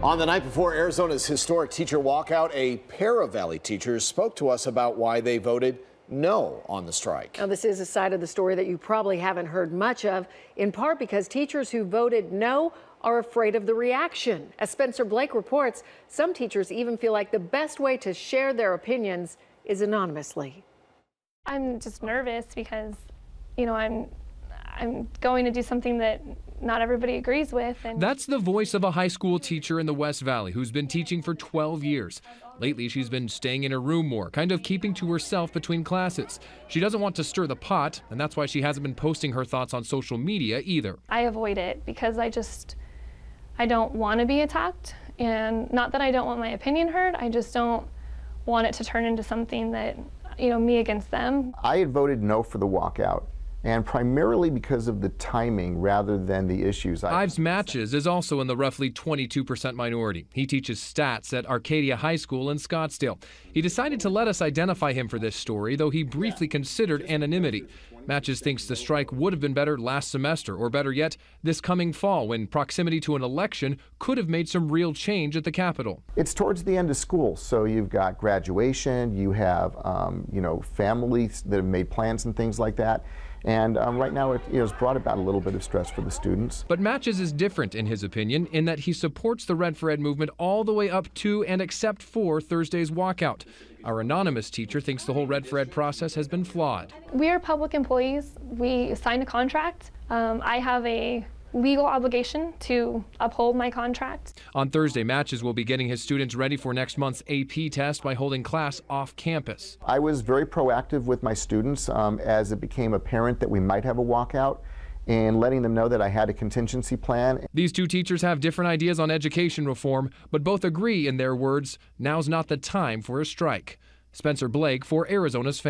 On the night before Arizona's historic teacher walkout, a pair of Valley teachers spoke to us about why they voted no on the strike. Now, this is a side of the story that you probably haven't heard much of, in part because teachers who voted no are afraid of the reaction. As Spencer Blake reports, some teachers even feel like the best way to share their opinions is anonymously. I'm just nervous because, I'm going to do something that not everybody agrees with. And that's the voice of a high school teacher in the West Valley who's been teaching for 12 years. Lately, she's been staying in her room more, kind of keeping to herself between classes. She doesn't want to stir the pot, and that's why she hasn't been posting her thoughts on social media either. I avoid it because I don't want to be attacked. And not that I don't want my opinion heard, I just don't want it to turn into something that, me against them. I had voted no for the walkout, and primarily because of the timing rather than the issues. Ives Matches is also in the roughly 22% minority. He teaches stats at Arcadia High School in Scottsdale. He decided to let us identify him for this story, though he briefly considered anonymity. Matches thinks the strike would have been better last semester, or better yet, this coming fall, when proximity to an election could have made some real change at the Capitol. It's towards the end of school, so you've got graduation, you have, families that have made plans and things like that. And right now it has brought about a little bit of stress for the students. But Matches is different, in his opinion, in that he supports the Red for Ed movement all the way up to and except for Thursday's walkout. Our anonymous teacher thinks the whole Red for Ed process has been flawed. We are public employees. We signed a contract. I have a legal obligation to uphold my contract. On Thursday, Matches will be getting his students ready for next month's AP test by holding class off campus. I was very proactive with my students as it became apparent that we might have a walkout, and letting them know that I had a contingency plan. These two teachers have different ideas on education reform, but both agree, in their words, now's not the time for a strike. Spencer Blake for Arizona's